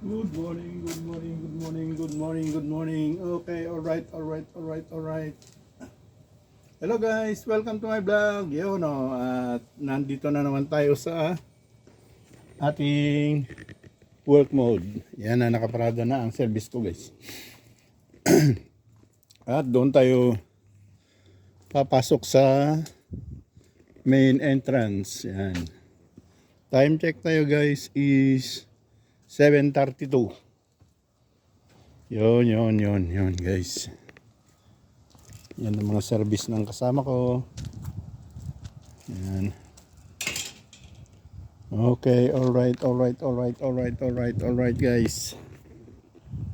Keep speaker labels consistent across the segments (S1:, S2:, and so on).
S1: Good morning, good morning, good morning, good morning, good morning. Okay, alright. Hello guys, welcome to my vlog. Yun no, at nandito na naman tayo sa ating work mode. Yan na, nakaparada na ang service ko guys. At doon tayo papasok sa main entrance. Yan. Time check tayo guys is 7:32. Yun guys. Yan ang mga service ng kasama ko. Yan. Okay, alright guys.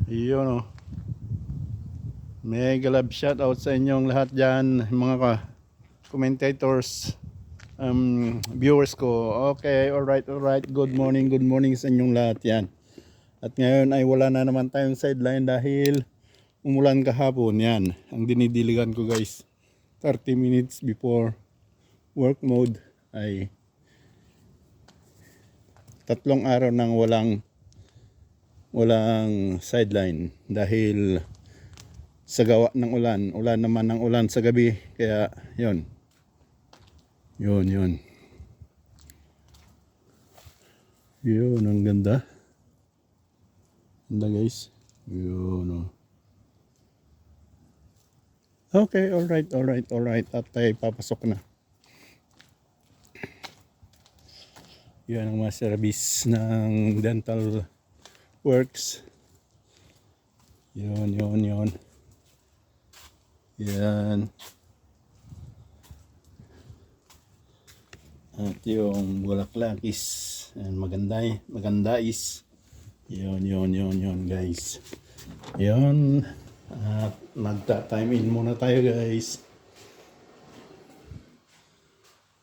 S1: Yun o. Mega love shout out sa inyong lahat dyan, mga commentators, viewers ko. Okay, alright. Good morning sa inyong lahat yan. At ngayon ay wala na naman tayong sideline dahil umulan kahapon. Yan, ang dinidiligan ko guys. 30 minutes before work mode ay 3 araw nang walang sideline dahil sa gawa ng ulan naman ng ulan sa gabi, kaya yun ang ganda guys. Yun okay, alright at tayo papasok na. Yan ang mga service ng dental works. Yun yan. At yung bulaklakis and maganda is yun guys. Yun. At magta-time in muna tayo guys.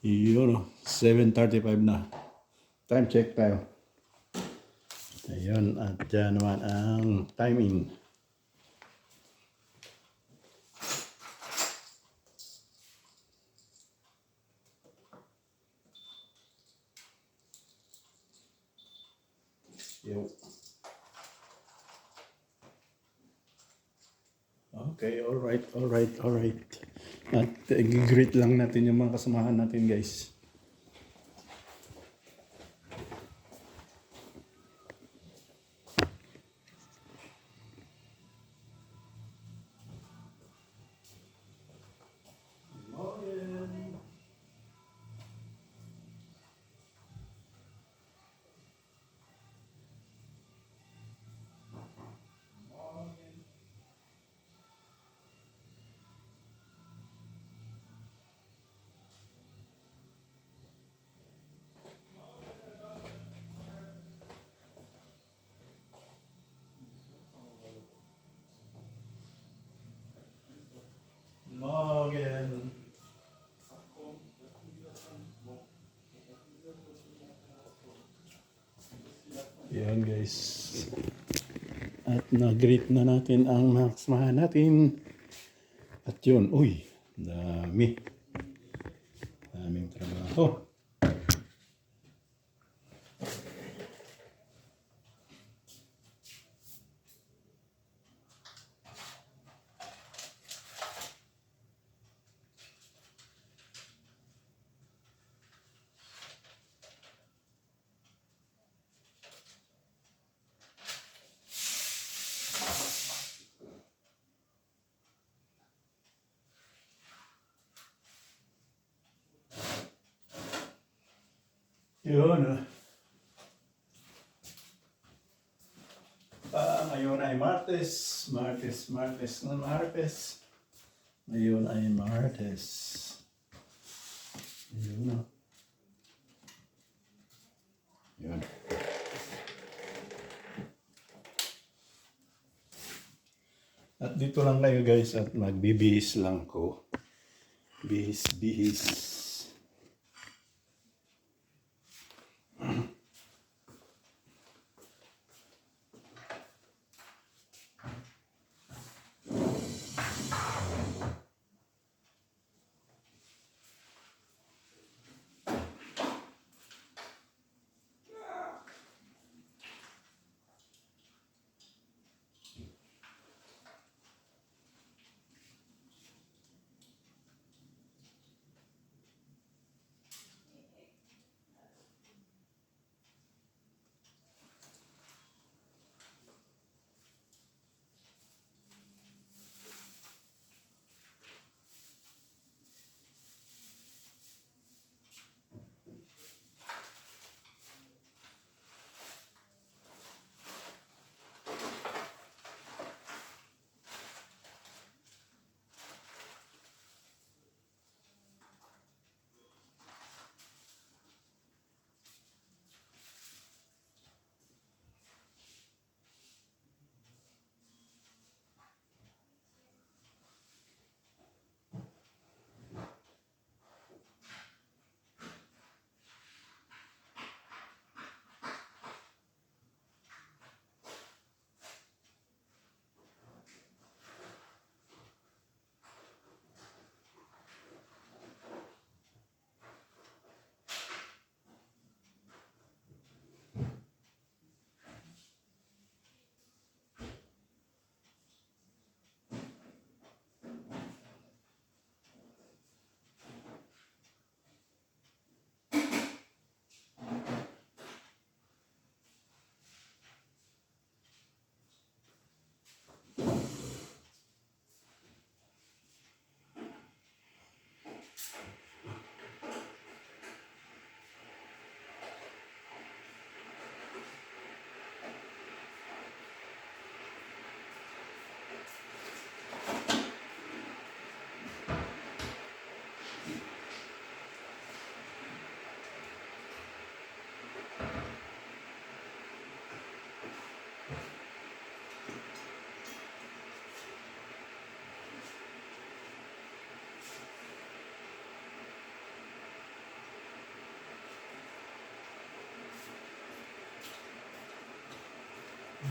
S1: Yun 7:35 na. Time check tayo. Ayun, at dyan naman ang timing. Yo. Okay, alright. At i-greet lang natin yung mga kasamahan natin guys. Morgen. Yan guys. At na-greet na natin ang mga kasamahan natin. At yun, daming trabaho. Yun. Ngayon ay Martes. Ngayon ay Martes. Yun. Yun. At dito lang kayo guys at magbibihis lang ko. Bihis.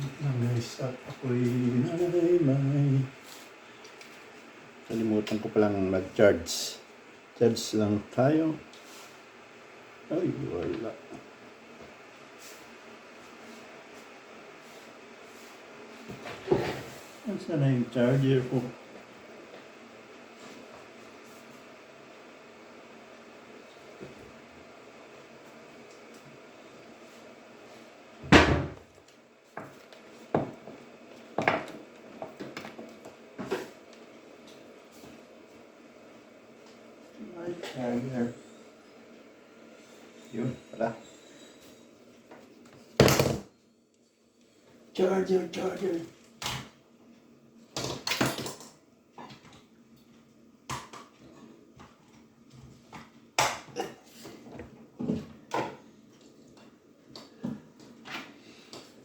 S1: Guys, at ako'y may kalimutan ko palang mag-charge. Charge lang tayo. Ay, wala. Saan na yung charger ko? My charger. Yun, pala. Charger.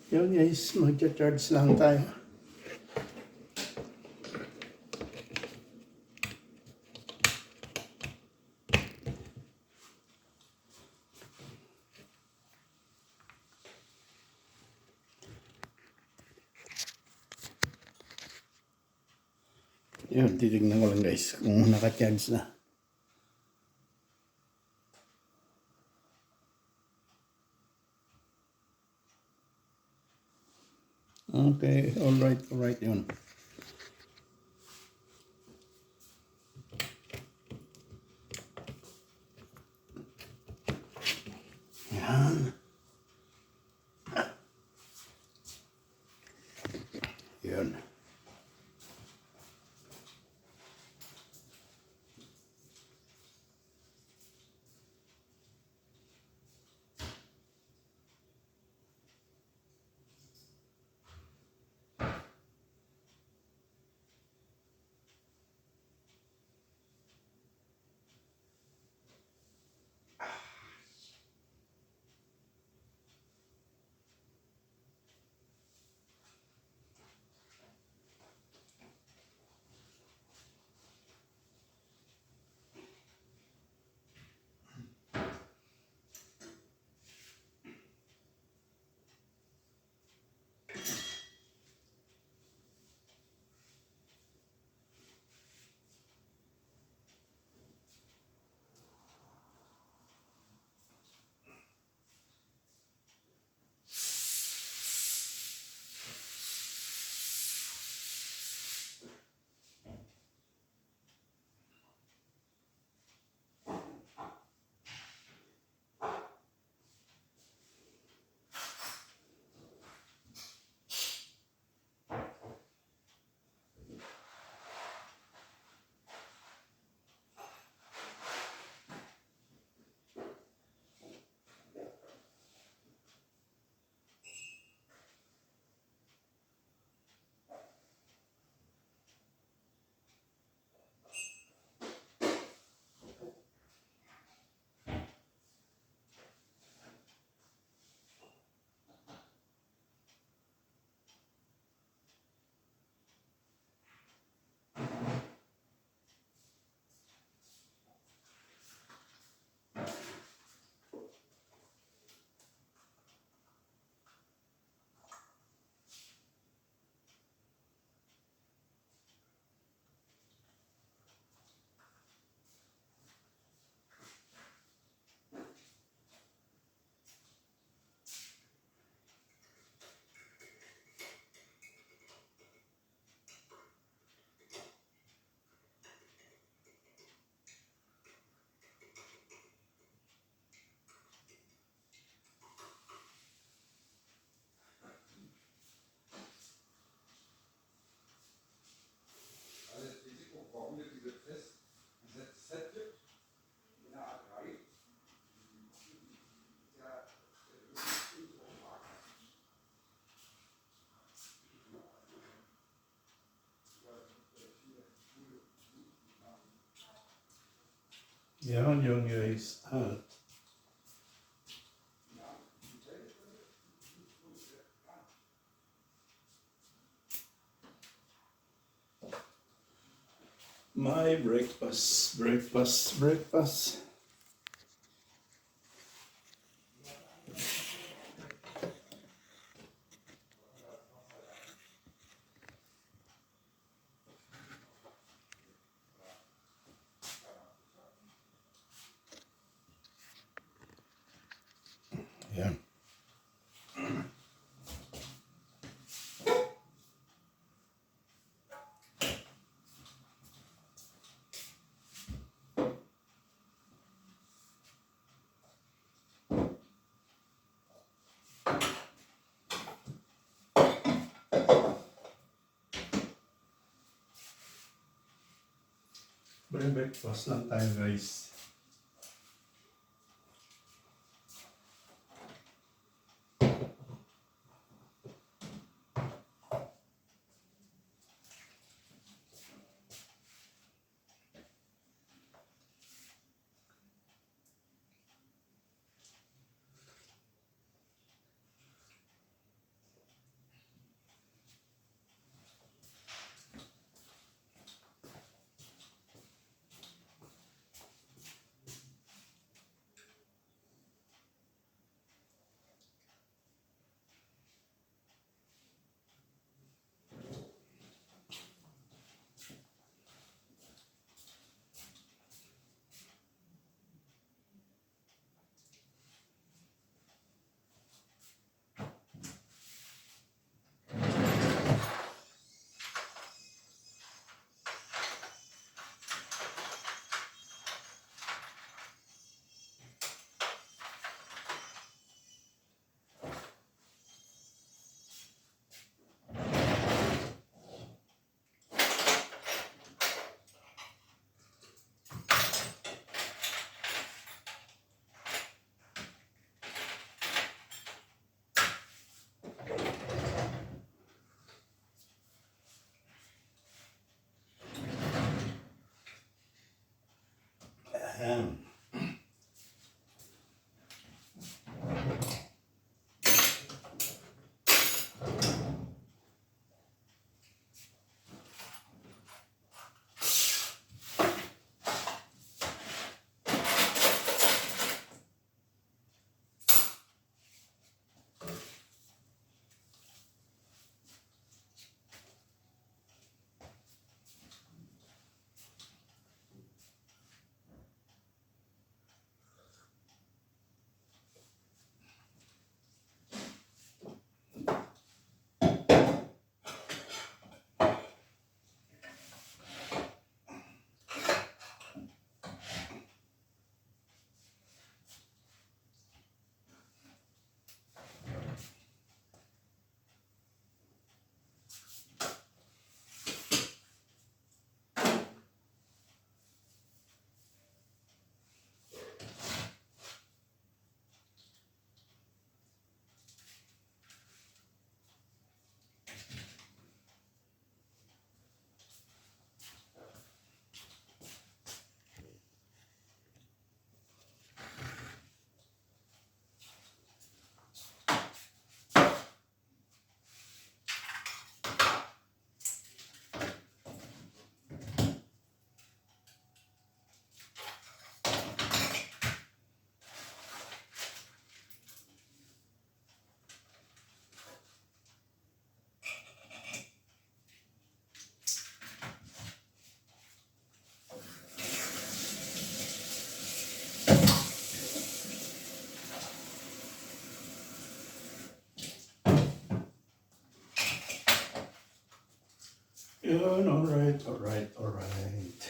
S1: Yun guys, mag-charge lang tayo. Yun, titignan ko lang guys kung naka-charge na. Okay, alright yun. Yan. Yun. Yan yung guys. My breakfast. Yan. Breakfast lang tayo guys. Ahem. Yun, alright, alright, alright.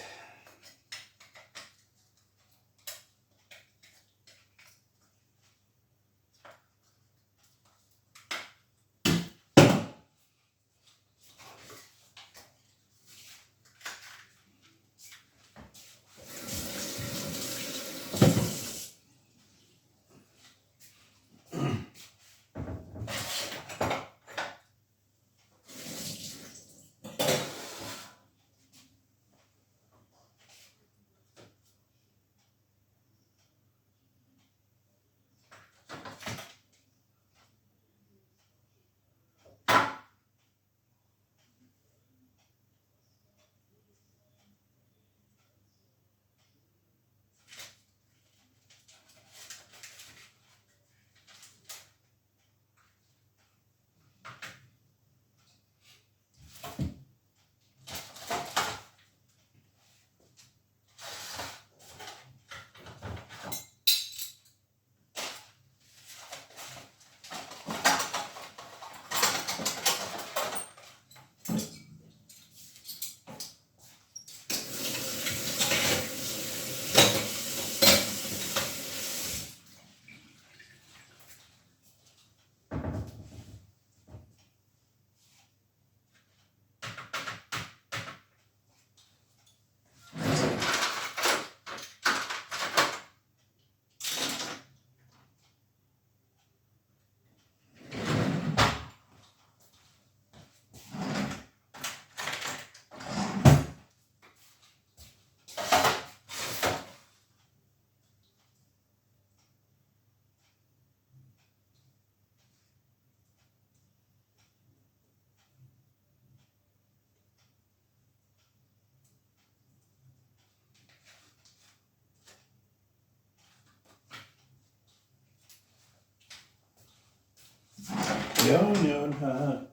S1: Yun, hot.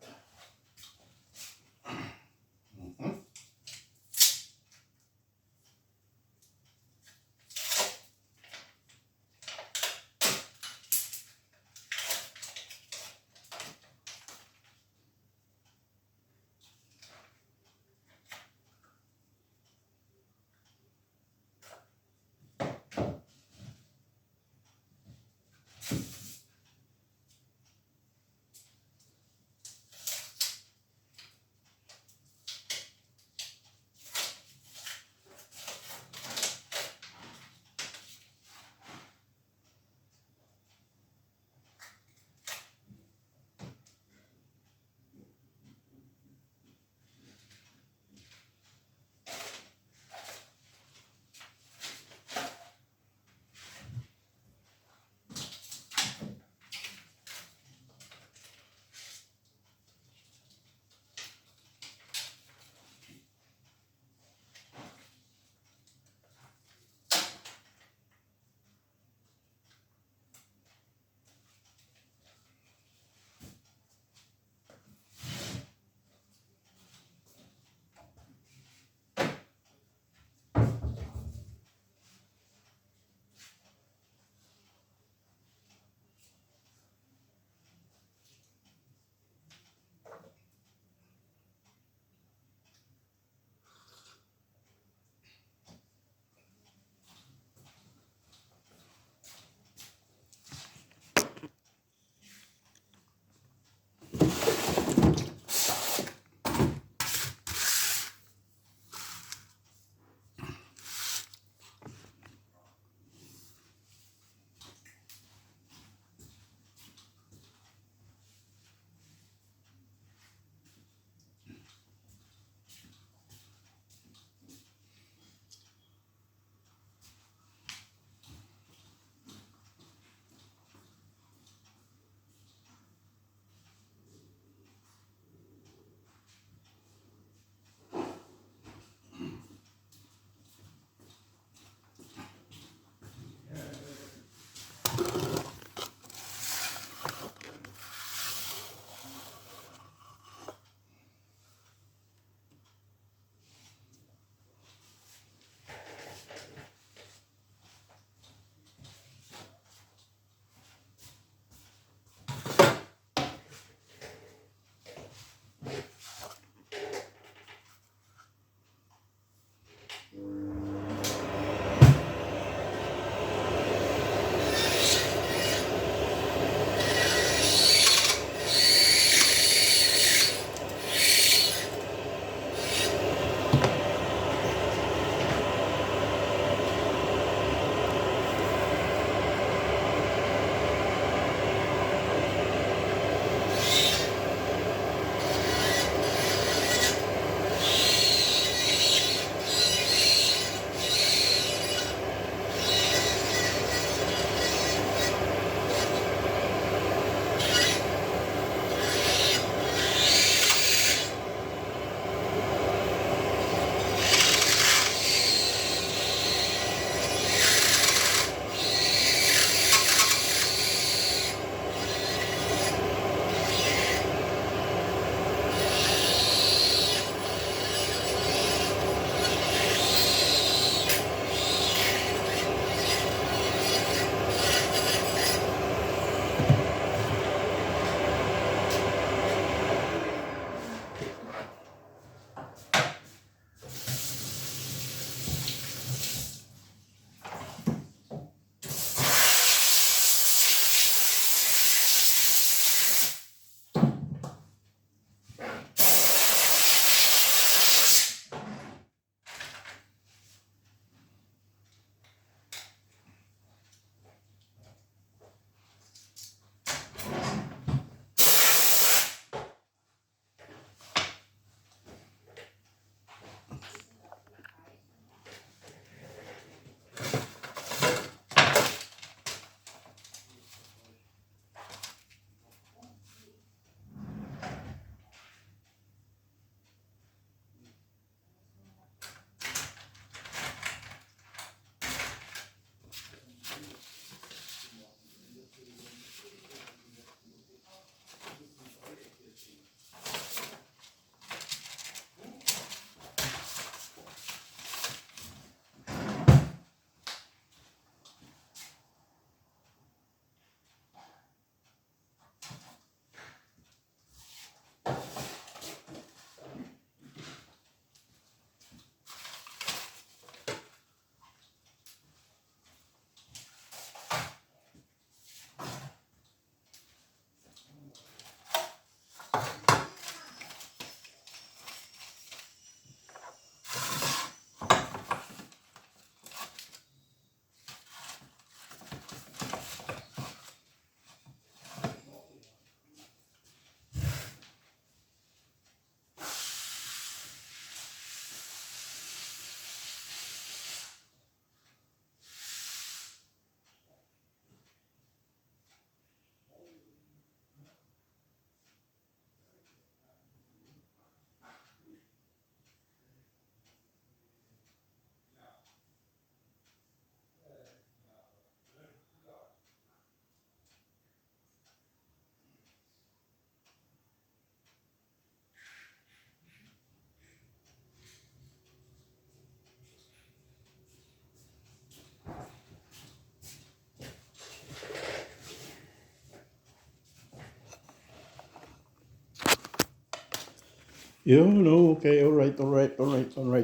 S1: Yun, okay, alright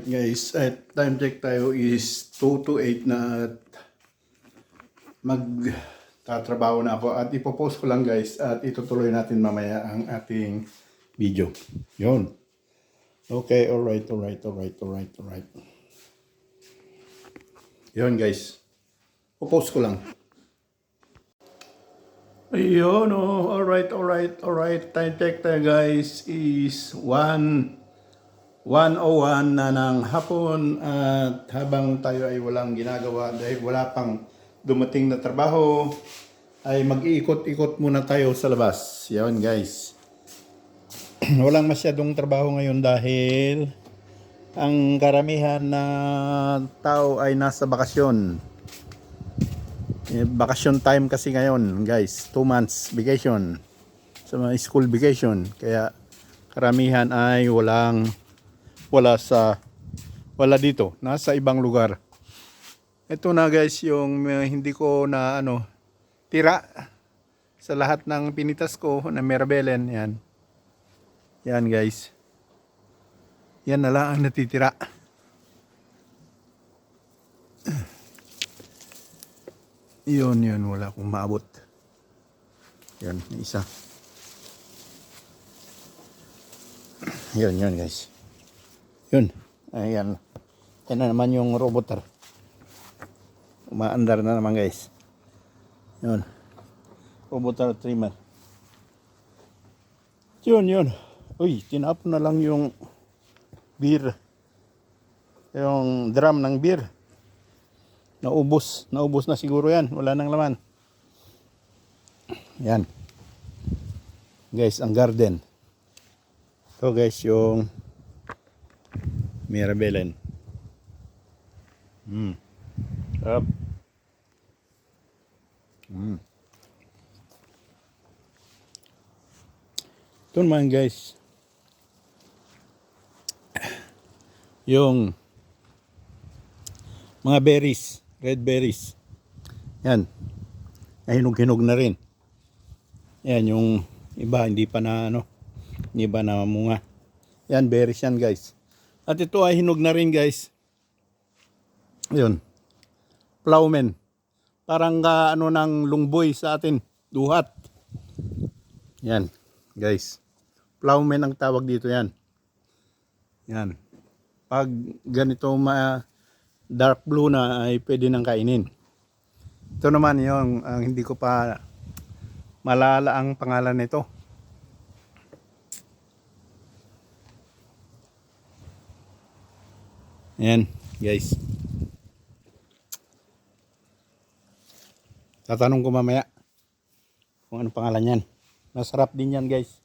S1: guys. At time check tayo is 2 to 8 na at magtatrabaho na ako. At ipopost ko lang guys at itutuloy natin mamaya ang ating video. Yun. Okay, alright. Yun guys. Popost ko lang. Ayun, alright. Time check tayo guys is 1:01 na ng hapon at habang tayo ay walang ginagawa dahil wala pang dumating na trabaho ay mag-iikot-ikot muna tayo sa labas. Yan guys. Walang masyadong trabaho ngayon dahil ang karamihan na tao ay nasa bakasyon. Bakasyon time kasi ngayon guys, 2 months vacation sa mga school vacation, kaya karamihan ay wala dito, nasa ibang lugar. Ito na guys yung hindi ko na tira sa lahat ng pinitas ko na Mirabellen. Yan guys, yan na lang ang natitira. Yun, wala akong maabot. Yan, isa. Yun guys. Yun, ayan. Yan na naman yung roboter. Umaandar na naman guys. Yun. Roboter trimmer. Yun. Uy, tinapon na lang yung beer. Yung drum ng beer. Naubos na siguro yan. Wala nang laman. Yan. Guys, ang garden. Ito guys, yung Mirabellen. Up. Ito naman guys. Yung mga berries. Red berries. Yan. Nahinog-hinog na rin. Yan yung iba hindi pa na hindi pa na munga. Yan berries yan guys. At ito ay hinog na rin guys. Yun. Plowman. Parang ng lungboy sa atin. Duhat. Yan guys. Plowman ang tawag dito yan. Yan. Pag ganito dark blue na ay pwede nang kainin. Ito naman yung hindi ko pa malala ang pangalan nito. Ayan guys. Tatanong ko mamaya kung anong pangalan yan. Masarap din yan guys.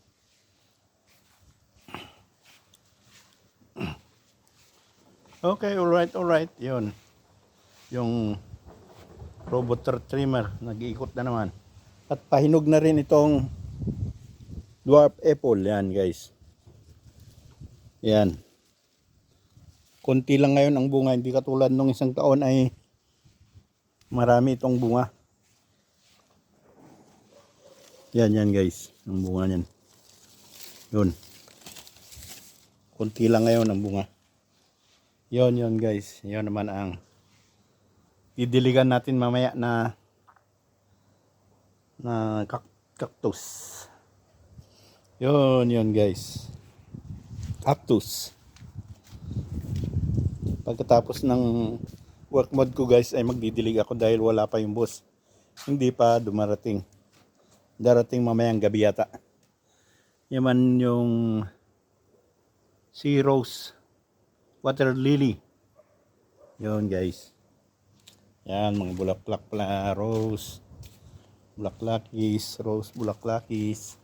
S1: Okay, alright. Yun. Yung roboter trimmer, nag-iikot na naman. At pahinog na rin itong dwarf apple. Yan guys. Yan. Konti lang ngayon ang bunga. Hindi katulad nung isang taon ay marami itong bunga. Yan guys. Ang bunga niyan. Yun. Konti lang ngayon ang bunga. Yun guys. Yun naman ang didiligan natin mamaya na cactus. Yun guys. Cactus. Pagkatapos ng work mode ko guys ay magdidilig ako dahil wala pa yung boss. Hindi pa dumarating. Darating mamayang gabi yata. Yaman yung sea rose. Water lily. Yun guys. Yan mga bulaklak pala, rose, bulaklakis, rose, bulaklakis.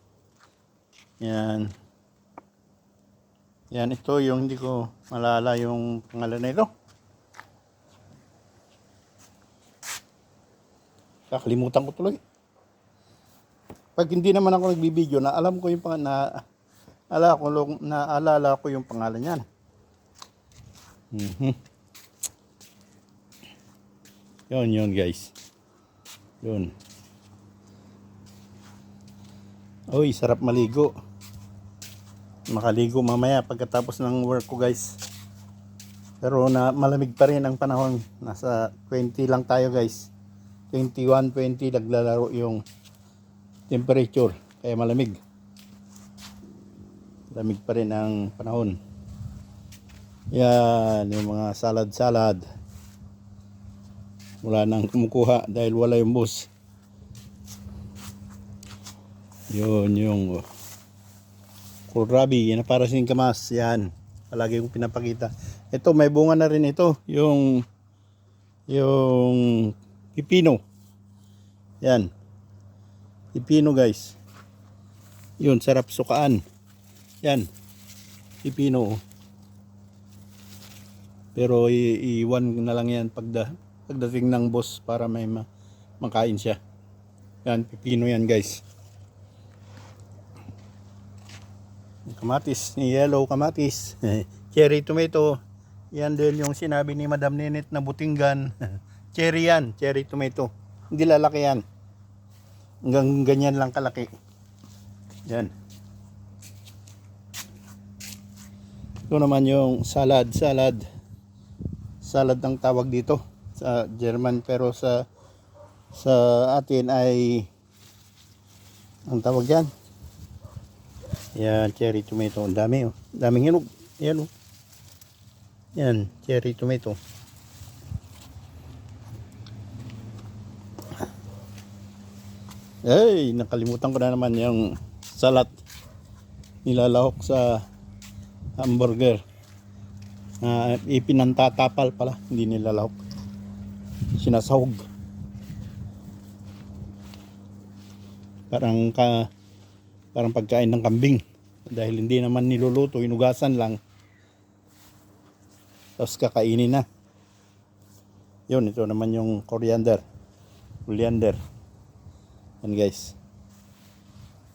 S1: Yan. Yan ito yung hindi ko malala yung pangalan na ito. Kakalimutan ko tuloy. Pag hindi naman ako nagbibideo na alam ko yung naalala ko yung pangalan niyan. Yun guys. Yun. Uy, sarap maligo. makaligo mamaya pagkatapos ng work ko guys. Pero malamig pa rin ang panahon. Nasa 20 lang tayo guys. 21, 20 naglalaro yung temperature. Kaya malamig. Lamig pa rin ang panahon. Yan, yung mga salad. Wala nang kumukuha dahil wala yung bus. Yun, yung kohlrabi, yan para singkamas. Yan, palagi kong pinapakita. Ito, may bunga na rin ito. Yung pipino. Yan. Pipino guys. Yun, sarap sukaan. Yan. Pipino. Pero iwan na lang yan pagdating ng boss para may makain siya. Yan, pipino yan guys. Kamatis, yellow kamatis. Cherry tomato. Yan din yung sinabi ni Madam Ninit na butinggan. Cherry yan, cherry tomato. Hindi lalaki yan. Hanggang ganyan lang kalaki. Yan. Ito naman yung salad. Salad ang tawag dito sa German, pero sa atin ay ang tawag yan. Yan, cherry tomato. Ang dami oh. Daming hinog. Yan oh. Yan, cherry tomato. Ay, nakalimutan ko na naman yung salat. Nilalahok sa hamburger. Ipinantatapal pala, hindi nilalahok. Sinasahog. Parang pagkain ng kambing. Dahil hindi naman niluluto, inugasan lang. Tapos kakainin na. Yun, ito naman yung coriander. Yan guys.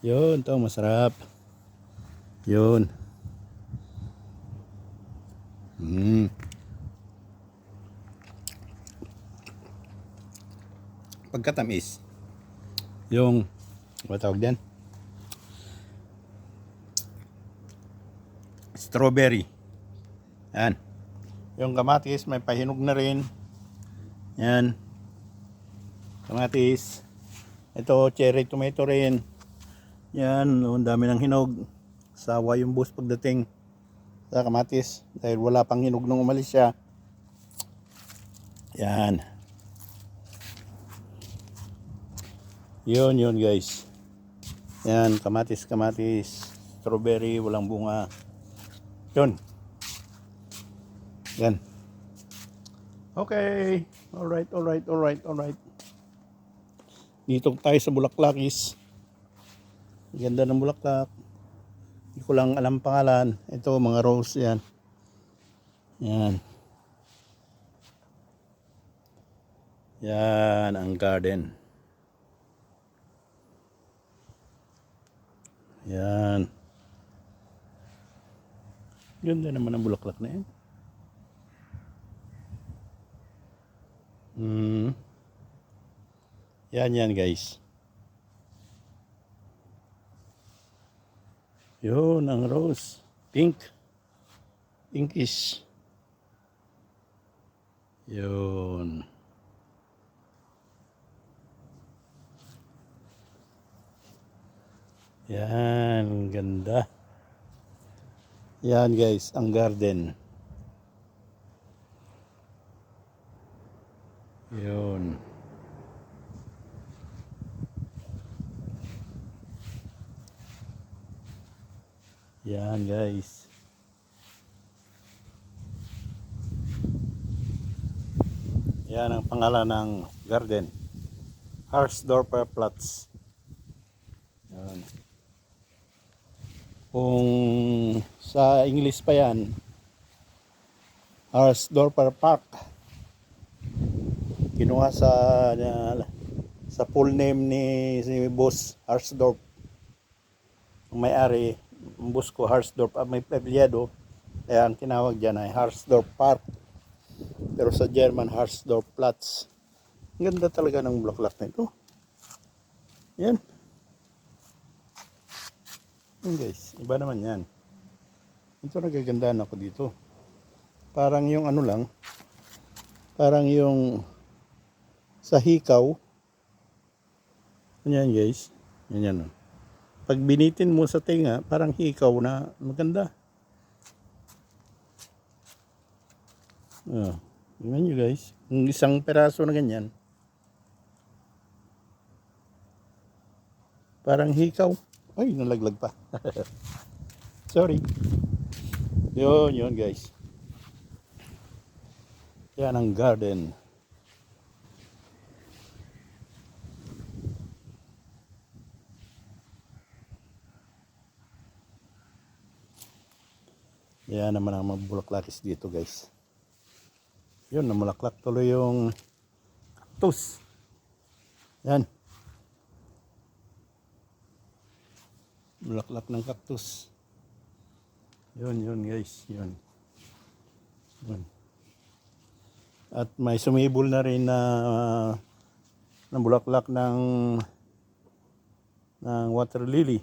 S1: Yun, ito masarap. Yun. Pagkatamis. Yung, ano tawag din? Strawberry. Yan. Yung kamatis, may pahinog na rin. Yan. Kamatis. Ito, cherry tomato rin. Yan, ang dami ng hinog. Sawa yung bus pagdating sa kamatis. Dahil wala pang hinog nung umalis siya. Yan. Yun guys. Yan, kamatis. Strawberry, walang bunga. Yun. Yan. Okay. Alright. Dito tayo sa Bulaklakis. Ganda ng bulaklak. Hindi ko lang alam pangalan. Ito, mga rose yan. Yan. Yan ang garden. Yan. Ganda naman ang bulaklak na yan. Yan guys. Yun ang rose. Pinkish. Yun. Yan, ganda. Yan guys, ang garden. Yun. Yan guys. Yan ang pangalan ng garden. Harsdorfer Platz. Yan. Kung sa English pa yan, Harsdorfer Park. Kinuha sa full name ni si Boss Harsdorf. Ang may-ari, ang boss ko Harsdorf, may apelyido. Kaya ang tinawag dyan ay Harsdorf Park. Pero sa German, Harsdorf Platz. Ang ganda talaga ng bulaklak na ito. Yan. Yan guys, iba naman yan. Ito nagagandaan ako dito. Parang yung ano lang, parang yung sa hikaw. Yan guys. Yan. Oh. Pag binitin mo sa tenga, parang hikaw na maganda. Oh, tingnan nyo guys. Yung isang peraso na ganyan. Parang hikaw. Ay, nalaglag pa. Sorry. Yun guys. Yan ang garden. Yan naman ang mga bulaklakis dito guys. Yun, namulaklak tuloy yung cactus. Yan. Bulaklak ng cactus. Yun guys. Yun. At may sumibol na rin na bulaklak ng water lily.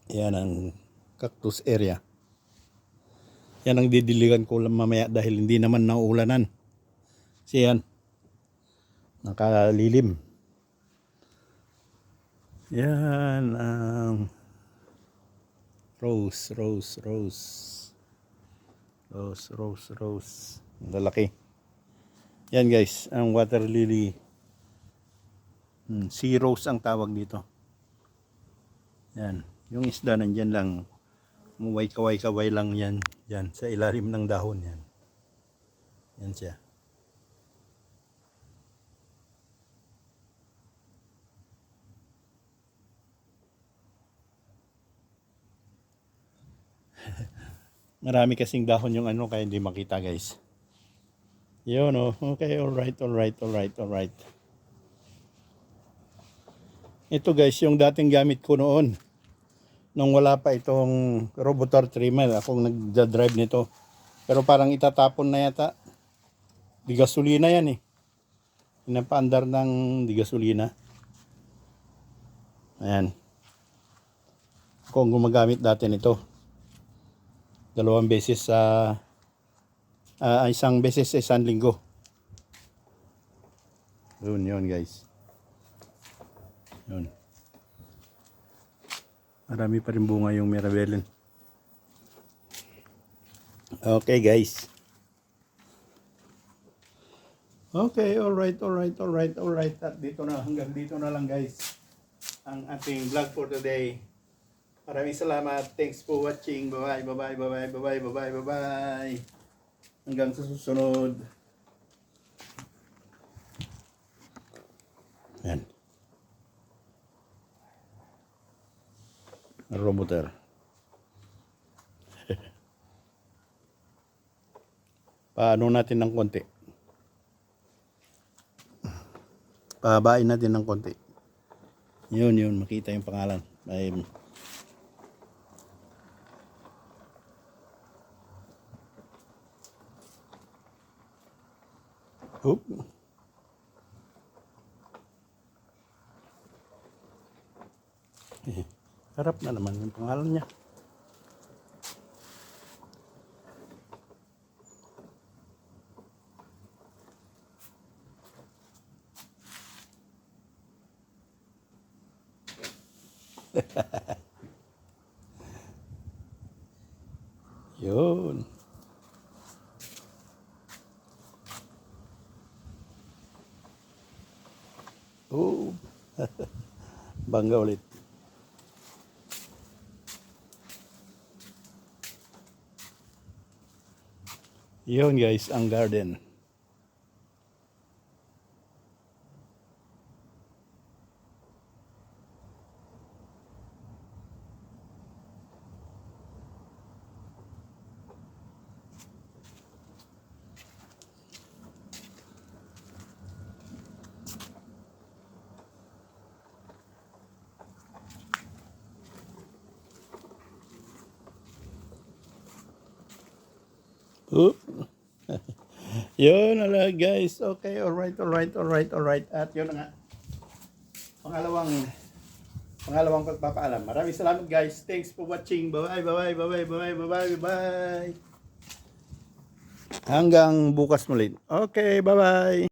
S1: Yan ang cactus area. Yan ang didiligan ko lang mamaya dahil hindi naman nauulanan. Kasi yan, nakalilim. Yan ang rose. Ang lalaki. Yan guys, ang water lily. Sea rose ang tawag dito. Yan. Yung isda nandyan lang. Kaway-kaway lang yan. Yan. Sa ilalim ng dahon yan. Yan siya. Marami kasing dahon yung ano kaya hindi makita guys. Yun oh. Okay, alright. Ito guys, yung dating gamit ko noon. Nung wala pa itong robotor trimmer, akong nagda-drive nito. Pero parang itatapon na yata. Di gasolina yan eh. Pinapaandar ng di gasolina. Ayan. Kung gumagamit dati nito. 2 beses sa isang beses sa isang linggo. Yun guys. Yun. Marami pa rin bunga yung Mirabellen. Okay guys. Okay, alright. At dito na, hanggang dito na lang guys ang ating vlog for today. Maraming salamat. Thanks for watching. Bye. Hanggang sa susunod. Yan. Roboter. Paano natin ng konti? Pahabain natin ng konti. Yun, makita yung pangalan. Oop. Harap na naman yung pangalan niya. Yun. Oh. Bangga ulit. Yun guys, ang garden. Oop. Yun na guys. Okay, alright. At yun na nga. Pangalawang pangalawang pagpapaalam. Maraming salamat guys. Thanks for watching. Bye bye, bye bye, bye bye, bye bye, bye bye. Hanggang bukas muli. Okay, bye bye.